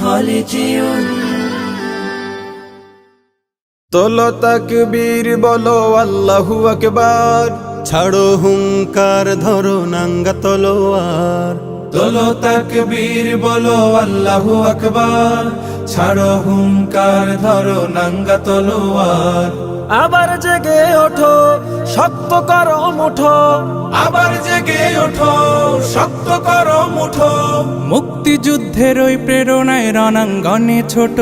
خالدون তোলো তাকবীর বলো আল্লাহু আকবার, ছাড়ো হুঙ্কার ধরো নাঙ্গা তলোয়ার। তোলো তাকবীর বলো আল্লাহু আকবার, ছাড়ো হুঙ্কার ধরো নাঙ্গা তলোয়ার। আবার জেগে ওঠো শক্ত করো মুঠো, আবার জেগে ওঠো শক্ত করো মুঠো। মুক্তিযুদ্ধের ওই প্রেরণায় রণাঙ্গনে ছোট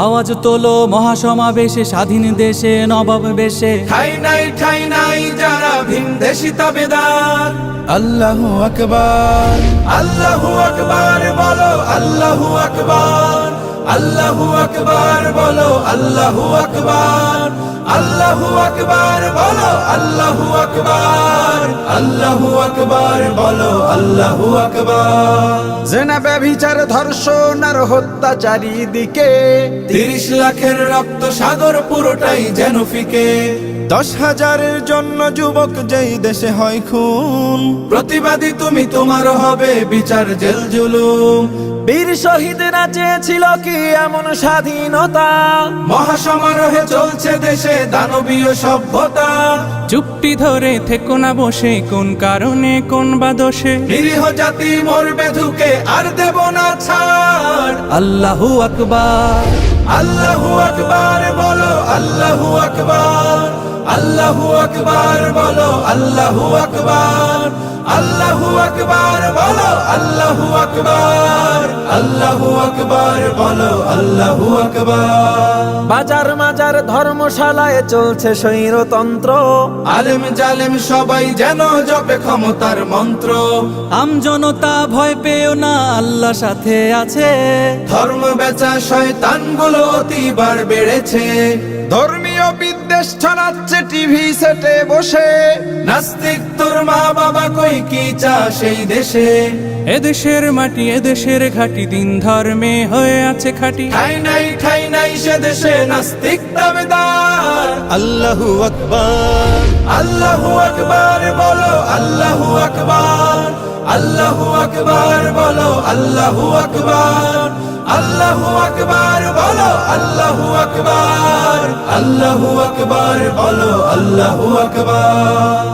আওয়াজ তোলো মহাসমাবেশে, স্বাধীন দেশে নবাব বেশে। ঠাই নাই যারা ভিনদেশী তাবেদার। আল্লাহু আকবার, আল্লাহু আকবার বলো আল্লাহু আকবার, আল্লাহু আকবার বলো আল্লাহু আকবার, আল্লাহু আকবার বলো আল্লাহু আকবার, আল্লাহু আকবার বলো আল্লাহু আকবার। জেনা ব্যভিচার ধর্ষণ আর হত্যা চারিদিকে, 30 লাখের রক্ত সাগর পুরোটাই যেন ফিকে। 10,000-এর জন্য যুবক যেই দেশে হয় খুন, প্রতিবাদী তুমি তোমার হবে বিচার জেল জুলুম। বীর শহীদরা চেয়েছিল কি এমন স্বাধীনতা, মহাসমারোহে চলছে দেশে দানবীয় সভ্যতা। চুপটি ধরে থেকো না বসে, কোন কারণে কোন বা দোষে। নিরীহ জাতি মরবে ধুকে আর দেব না ছাড়। আল্লাহু আকবার, আল্লাহু আকবার বলো আল্লাহু আকবার, আল্লাহু আকবার বলো আল্লাহু আকবার, আল্লাহু আকবার বলো আল্লাহু আকবার, আল্লাহু আকবার বলো আল্লাহু আকবার। বাজার মাজার ধর্মশালায় চলছে স্বৈরতন্ত্র, আলেম জালেম সবাই যেন জপে ক্ষমতার মন্ত্র। আম জনতা ভয় পেও না, আল্লাহ সাথে আছে। ধর্ম বেচা শয়তানগুলো অতিবার বেড়েছে, ধর্মীয় বিদ্বেষ ছড়াচ্ছে টিভি সেটে বসে। নাস্তিক তোর মা বাবা কই কি চা সেই দেশে। এদেশের মাটি এদেশের ঘাটি, দিন ধর্মে হয়ে আছে খাঁটি। ঠাই নাই সে দেশে নাস্তিক দাবেদার। আল্লাহু আকবার, আল্লাহু আকবার বলো আল্লাহু আকবার, আল্লাহু আকবার বলো আল্লাহু আকবার, আল্লাহু আকবার বলো আল্লাহু আকবার, আল্লাহু আকবার বলো আল্লাহু আকবার।